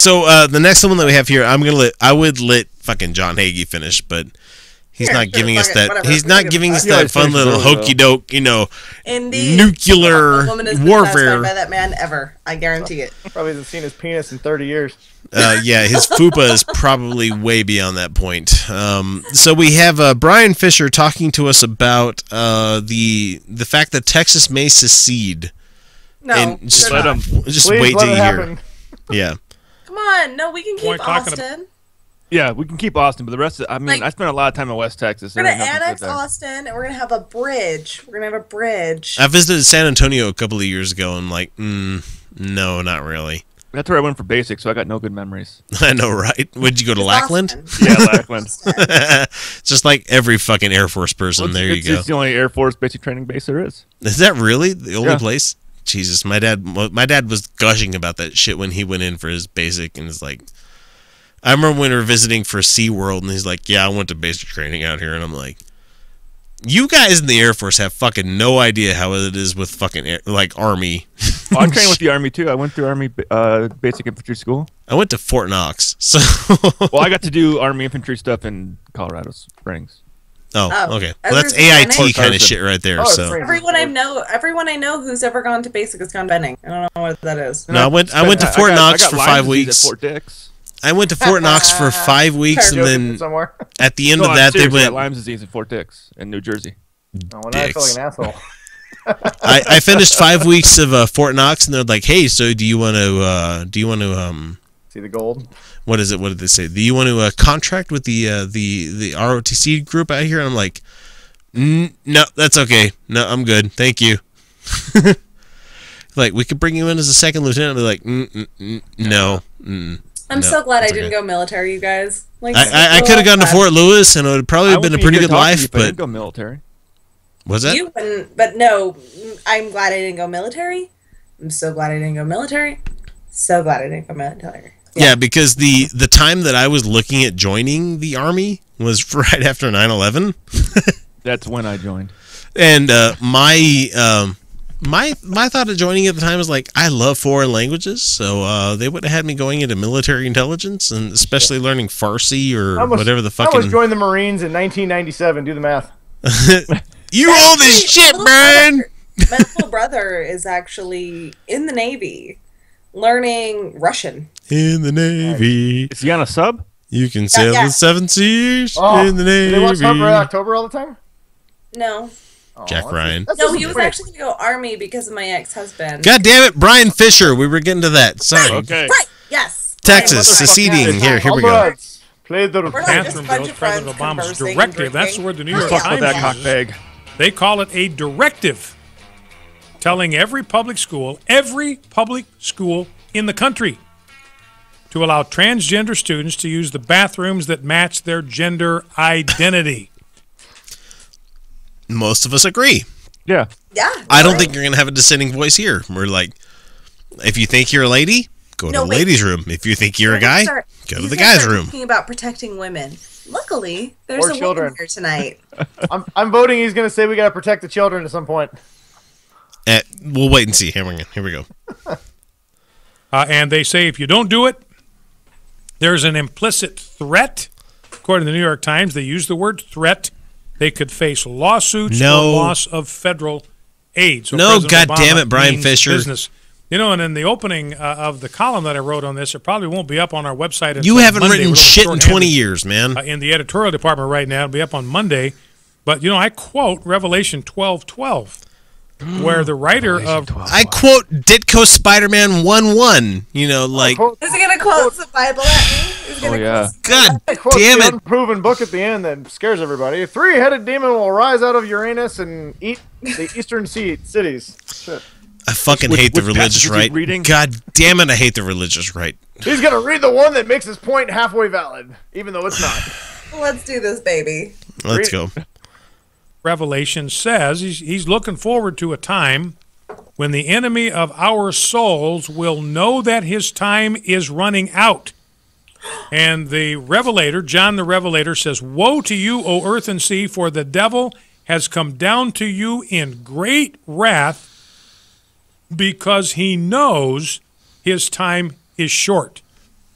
So the next one that we have here, I would let fucking John Hagee finish, but he's not giving us that. Whatever. He's not giving us that fun little hokey doke, Indeed. nuclear woman has been warfare. by that man ever. I guarantee it. Probably hasn't seen his penis in 30 years. Yeah, his fupa is probably way beyond that point. So we have Bryan Fischer talking to us about the fact that Texas may secede. No, And just they're not. Just Please wait let till it you hear. happen. Yeah. Come on, no, we can keep Austin. Yeah, we can keep Austin, but the rest of I spent a lot of time in West Texas. We're gonna annex Austin, and we're gonna have a bridge. I visited San Antonio a couple of years ago, and no, not really. That's where I went for basic, so I got no good memories. I know, right? Would you go to Lackland? Yeah, Lackland. Just like every fucking Air Force person. There you go. It's the only Air Force basic training base there is. Is that really the only place? Jesus, my dad was gushing about that shit when he went in for his basic, and it's like, I remember when we were visiting for SeaWorld, and he's like, yeah, I went to basic training out here, and I'm like, you guys in the Air Force have fucking no idea how it is with fucking Army. Oh, I trained with the Army too. I went through Army basic infantry school. I went to Fort Knox, so. Well, I got to do Army infantry stuff in Colorado Springs. Oh, okay. Well, that's AIT kind of shit right there. So everyone I know who's ever gone to basic has gone Benning. I don't know what that is. No, I went to Fort Knox for 5 weeks. At Fort Dix. I went to Fort Knox for 5 weeks, and then at the end of that, they went Lyme disease at Fort Dix in New Jersey. Oh, well, now I feel like an asshole. I finished 5 weeks of Fort Knox, and they're like, "Hey, so do you want to see the gold? What is it? What did they say? Do you want to contract with the ROTC group out here?" And I'm like, "No, that's okay. No, I'm good. Thank you." Like, we could bring you in as a second lieutenant. They're like, no. I'm so glad I didn't go military, you guys. Like, I could have gone to Fort Lewis, and it would probably have been a pretty good life. But I didn't go military. Was that? You wouldn't, but no, I'm glad I didn't go military. I'm so glad I didn't go military. So glad I didn't go military. Yeah, because the time that I was looking at joining the Army was right after 9/11. That's when I joined. And my thought of joining at the time was like, I love foreign languages, so they would have had me going into military intelligence, and especially learning Farsi or whatever the fucking. I almost joined the Marines in 1997. Do the math. You old as shit, Brian. My little brother is actually in the Navy, learning Russian. In the Navy. Is he on a sub? You can sail the 7 seas in the Navy. Do they watch Hunt for October all the time? No. Jack Ryan. No, he was actually going to go Army because of my ex-husband. God damn it, Bryan Fischer. We were getting to that. Sorry. Okay. Right. Yes. Texas seceding. Here we go. Play the bathroom bill, President Obama's directive. That's the word the New York Times uses. They call it a directive, telling every public school in the country to allow transgender students to use the bathrooms that match their gender identity. Most of us agree. Yeah. Yeah. I don't think you're going to have a dissenting voice here. We're like, if you think you're a lady, go to the ladies' room. If you think you're a guy, go to the guys' room. Talking about protecting women. Luckily, there's a woman here tonight. I'm voting. He's going to say we got to protect the children at some point. We'll wait and see. Here we go. And they say if you don't do it, there's an implicit threat. According to the New York Times, they use the word threat. They could face lawsuits or loss of federal aid. So no, goddammit, Bryan Fischer. Business. You know, and in the opening of the column that I wrote on this, it probably won't be up on our website. You haven't written shit in 20 years, man. In the editorial department right now, it'll be up on Monday. But, you know, I quote Revelation 12:12, where the writer of... I quote Ditko Spider-Man 1:1. You know, like... Is he going to quote the Bible at me? God damn it. The unproven book at the end that scares everybody. A 3-headed demon will rise out of Uranus and eat the eastern cities. Shit. I fucking hate the religious right. God damn it, I hate the religious right. He's going to read the one that makes his point halfway valid, even though it's not. Let's do this, baby. Let's go. Revelation says he's looking forward to a time when the enemy of our souls will know that his time is running out. And the Revelator, John the Revelator, says, "Woe to you, O earth and sea, for the devil has come down to you in great wrath, because he knows his time is short."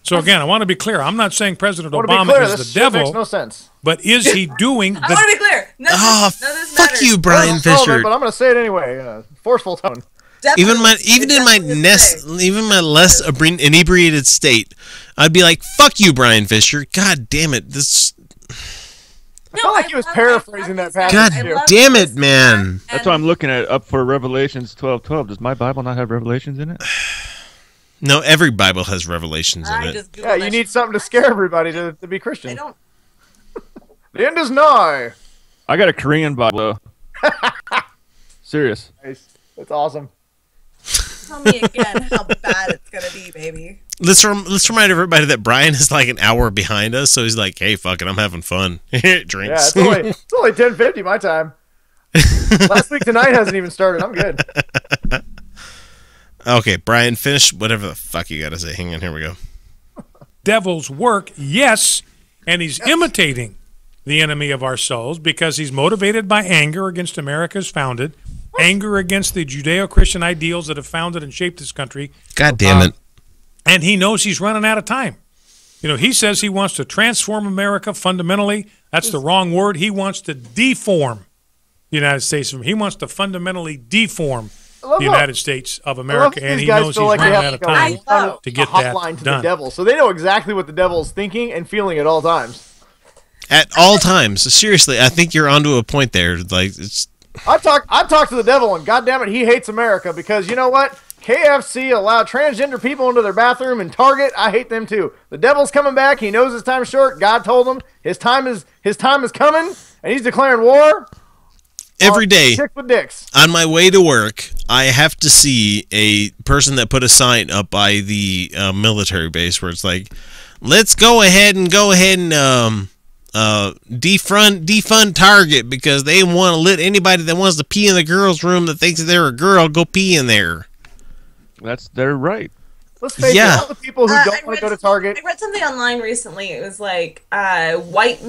So again, I want to be clear. I'm not saying President I want to be Obama clear, is this the shit devil, makes no sense. but is he doing I want to be clear. None of this Fuck matters. you, Bryan Relevant, Fisher. but I'm going to say it anyway in a forceful tone. Even Definitely. in my less inebriated state, I'd be like, "Fuck you, Bryan Fisher." God damn it! This. I felt like he was paraphrasing that passage. God too. damn it, man. That's what I'm looking at up for Revelations 12:12. Does my Bible not have Revelations in it? No, every Bible has revelations in it. Yeah, you need something to scare everybody to be I Christian. don't. The end is nigh. I got a Korean Bible. Serious. Nice. That's awesome. Tell me again how bad it's gonna be, baby. Let's remind everybody that Brian is like an hour behind us, so he's like, "Hey, fuck it, I'm having fun." Drinks. Yeah, it's only 10:50 my time. Last week tonight hasn't even started. I'm good. Okay, Brian, finish whatever the fuck you got to say. Hang on, here we go. devil's work? Yes, and he's imitating the enemy of our souls because he's motivated by anger against America's founded, anger against the Judeo-Christian ideals that have founded and shaped this country. God damn it. And he knows he's running out of time. You know, he says he wants to transform America fundamentally. That's the wrong word. He wants to deform the United States. He wants to fundamentally deform the United States of America, and he knows he's running out of time to get that hotline to done. the devil, so they know exactly what the devil is thinking and feeling at all times. At all times. Seriously, I think you're onto a point there. Like, it's I've talked to the devil, and goddammit, he hates America because you know what? KFC allowed transgender people into their bathroom, and Target, I hate them too. The devil's coming back. He knows his time's short. God told him his time is coming, and he's declaring war. every day Chicks with dicks. on my way to work, I have to see a person that put a sign up by the military base where it's like, let's go ahead and defund Target because they want to let anybody that wants to pee in the girls' room that thinks they're a girl go pee in there. They're right. Let's face it, all the people who don't want to go to Target. I read something online recently. It was like white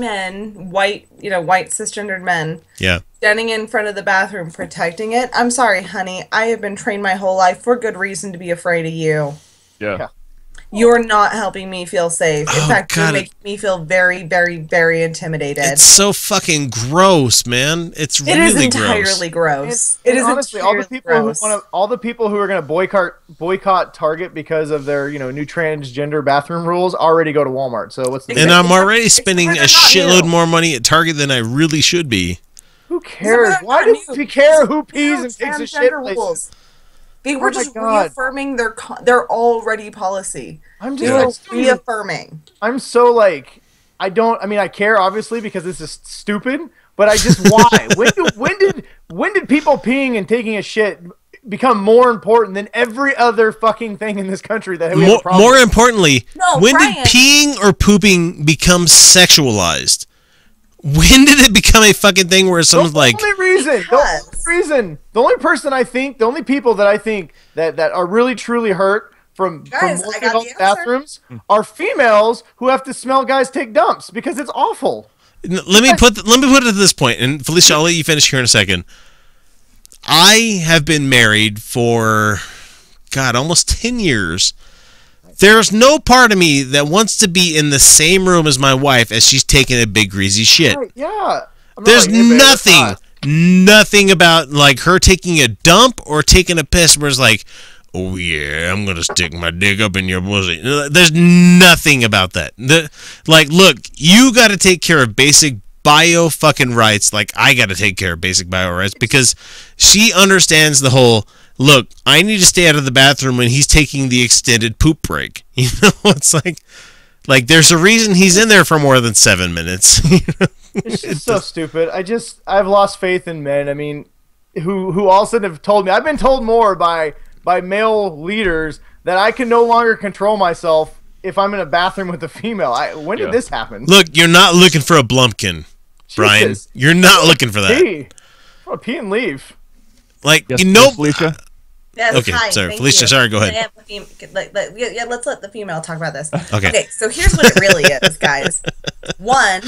cisgendered men Yeah. standing in front of the bathroom protecting it. I'm sorry, honey. I have been trained my whole life for good reason to be afraid of you. Yeah. You're not helping me feel safe. In fact, God, you're making me feel very, very, very intimidated. It's so fucking gross, man. It's It really is entirely gross. It is honestly entirely all the people who are going to boycott Target because of their new transgender bathroom rules already go to Walmart. So what's the And I'm already spending a shitload more money at Target than I really should be. Who cares? Why do we care who pees and takes a shit? Rules. They were just God. reaffirming their already policy. They were reaffirming. I'm so like, I care obviously because this is stupid, but I just why? When did people peeing and taking a shit become more important than every other fucking thing in this country that we have a problem More with? importantly, when Brian. did peeing or pooping become sexualized? When did it become a fucking thing where someone's like, The only people that I think that are really truly hurt from Guys, I working got in the answer. bathrooms are females who have to smell guys take dumps because it's awful. let me put it at this point, and Felicia, I'll let you finish here in a second. I have been married for, God, almost 10 years. There's no part of me that wants to be in the same room as my wife as she's taking a big greasy shit. Right, yeah. There's nothing about like her taking a dump or taking a piss where it's like, oh yeah, I'm gonna stick my dick up in your pussy. There's nothing about that. Look, you got to take care of basic bio fucking rights. Like I got to take care of basic bio rights because she understands the whole. Look, I need to stay out of the bathroom when he's taking the extended poop break. You know, it's like there's a reason he's in there for more than 7 minutes. It's just so stupid. I've lost faith in men. I mean, who all of a sudden have told me. I've been told more by male leaders that I can no longer control myself if I'm in a bathroom with a female. When did this happen? Look, you're not looking for a blumpkin, Brian. Jesus. You're not looking for that. I want to pee and leave. Like, Yes, you know, Felicia? Yes, Okay, hi, sorry, thank Felicia, you. sorry, go ahead. Let's let the female talk about this. Okay. So here's what it really is, guys. One,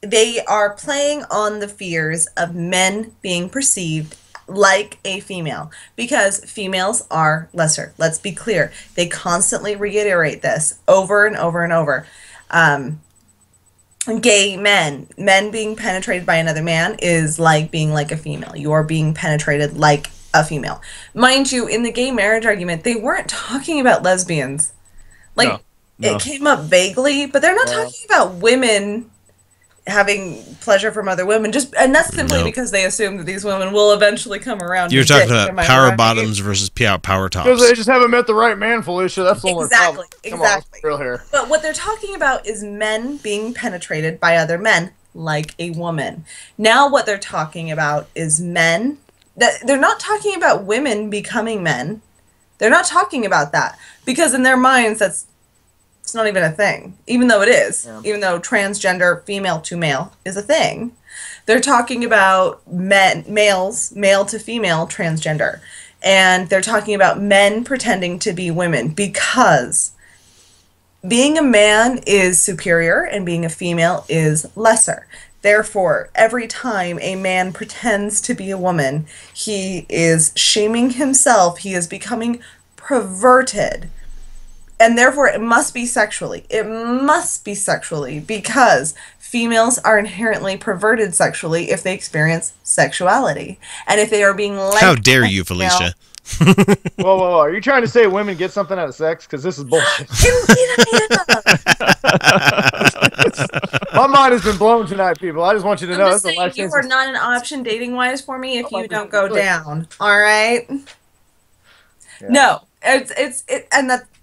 they are playing on the fears of men being perceived like a female, because females are lesser. Let's be clear. They constantly reiterate this over and over and over. Gay men being penetrated by another man is like being like a female. You're being penetrated like a female. Mind you, in the gay marriage argument, they weren't talking about lesbians. Like, No. it came up vaguely, but they're not talking about women having pleasure from other women, and that's simply because they assume that these women will eventually come around. You're to talking dick. about power bottoms versus power tops. Because they just haven't met the right man, Felicia. That's the only problem. Come on, let's Exactly. be real here. But what they're talking about is men being penetrated by other men, like a woman. Now what they're talking about is men. They're not talking about women becoming men. They're not talking about that. Because in their minds, it's not even a thing. Even though it is. Yeah. Even though transgender, female to male, is a thing. They're talking about males, male to female transgender. And they're talking about men pretending to be women, because being a man is superior and being a female is lesser. Therefore, every time a man pretends to be a woman, he is shaming himself. He is becoming perverted. And therefore, it must be sexually. It must be sexually, because females are inherently perverted sexually if they experience sexuality. And if they are being like... How dare you, Felicia? Whoa. Are you trying to say women get something out of sex? Because this is bullshit. My mind has been blown tonight, people. I just want you to know. I'm just saying, you are not an option dating-wise for me if you don't go down. All right? Yeah. No. And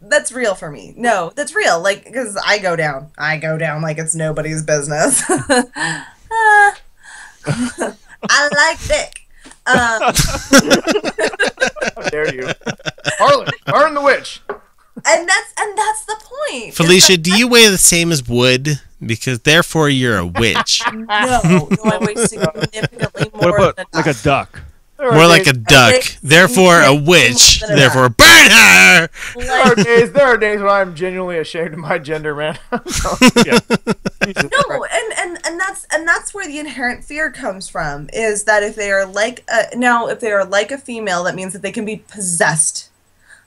that's real for me. No, that's real. Like, because I go down like it's nobody's business. I like dick. How dare you, Harlan the witch? And that's the point. Felicia, do you weigh the same as wood? Because therefore you're a witch. No, I weigh significantly more. What about than like a duck? More like a duck, therefore a witch, therefore burn her! There are days when I'm genuinely ashamed of my gender, man. No, and that's where the inherent fear comes from, is that if they are like a female, that means that they can be possessed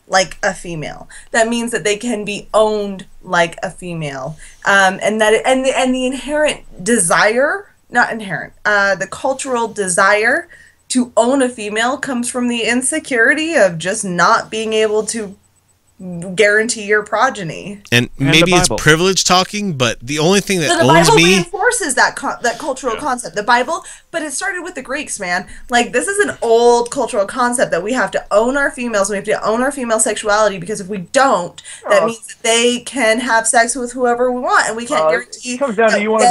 like a female. That means that they can be owned like a female, and the inherent desire, not inherent, the cultural desire to own a female comes from the insecurity of just not being able to guarantee your progeny. And maybe it's privilege talking, but the only thing that the owns Bible me reinforces that cultural concept. The Bible, but it started with the Greeks, man. Like, this is an old cultural concept that we have to own our females. We have to own our female sexuality, because if we don't, that means that they can have sex with whoever we want, and we can't guarantee. It comes down to you want to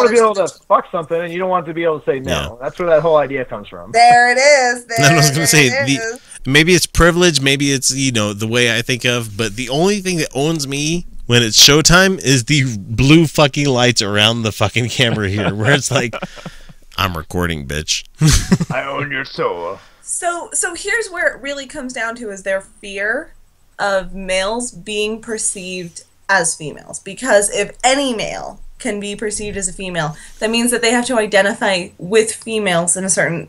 be able to fuck something, and you don't want to be able to say no. Yeah. That's where that whole idea comes from. There it is. I was going to say maybe it's privilege, maybe it's the way I think of, but the only thing that owns me when it's showtime is the blue fucking lights around the fucking camera here, where it's like, I'm recording, bitch. I own your soul. So here's where it really comes down to, is their fear of males being perceived as females. Because if any male can be perceived as a female, that means that they have to identify with females in a certain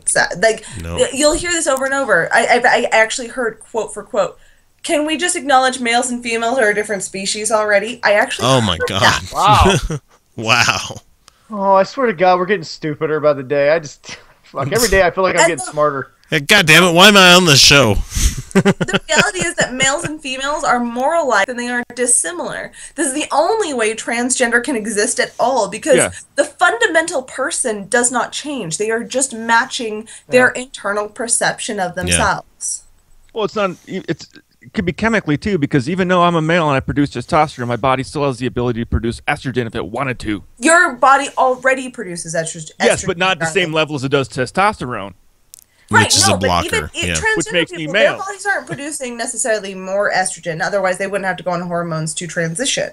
you'll hear this over and over. I actually heard quote for quote, can we just acknowledge males and females are a different species already? I actually my god. That. Wow. Oh, I swear to God, we're getting stupider by the day. Every day I feel like I'm getting smarter. God damn it, why am I on this show? The reality is that males and females are more alike than they are dissimilar. This is the only way transgender can exist at all, because the fundamental person does not change. They are just matching their internal perception of themselves. Well, it could be chemically too, because even though I'm a male and I produce testosterone, my body still has the ability to produce estrogen if it wanted to. Your body already produces estrogen. Yes, but not at the same level as it does testosterone. Right, which is a blocker. But even transgender which makes me people, male. their bodies aren't producing necessarily more estrogen. Otherwise, they wouldn't have to go on hormones to transition.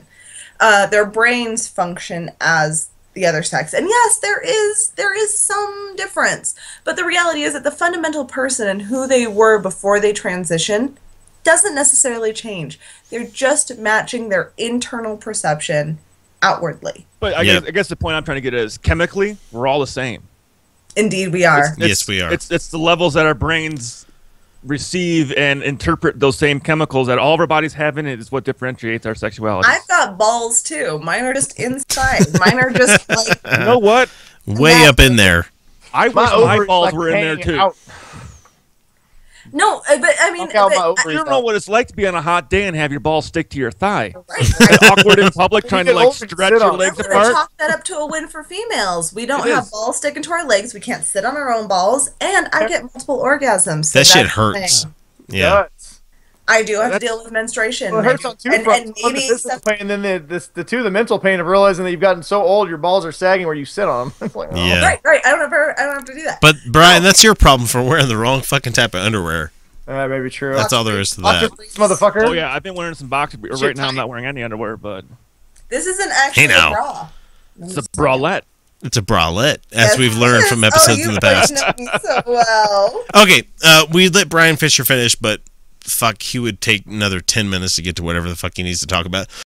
Their brains function as the other sex. And yes, there is some difference. But the reality is that the fundamental person and who they were before they transition doesn't necessarily change. They're just matching their internal perception outwardly. But I guess the point I'm trying to get is, chemically, we're all the same. Indeed, we are. Yes, we are. It's the levels that our brains receive and interpret those same chemicals that all of our bodies have in it is what differentiates our sexuality. I've got balls too. Mine are just inside. Mine are just like. You know what? Way up in there. I wish my balls were in there too. No, but I mean, You don't know what it's like to be on a hot day and have your balls stick to your thigh. right. Awkward in public, trying to like stretch your legs We're going to apart. chalk that up to a win for females. We don't have balls sticking to our legs. We can't sit on our own balls, and I get multiple orgasms. So That shit that's the hurts. thing. Yeah. I do have to deal with menstruation. Well, it hurts on two fronts. One, the physical pain, and then the mental pain of realizing that you've gotten so old your balls are sagging where you sit on them. Like, oh. Yeah. Right. I don't have to do that. But Brian, that's your problem for wearing the wrong fucking type of underwear. That may be true. That's all there is to that. Motherfucker. Oh yeah, I've been wearing some boxers. Right now, I'm not wearing any underwear, but This isn't actually a bra. it's a bralette. It's a bralette, as we've learned from episodes in the past. know me so well. Okay, we let Bryan Fischer finish, but fuck, he would take another 10 minutes to get to whatever the fuck he needs to talk about.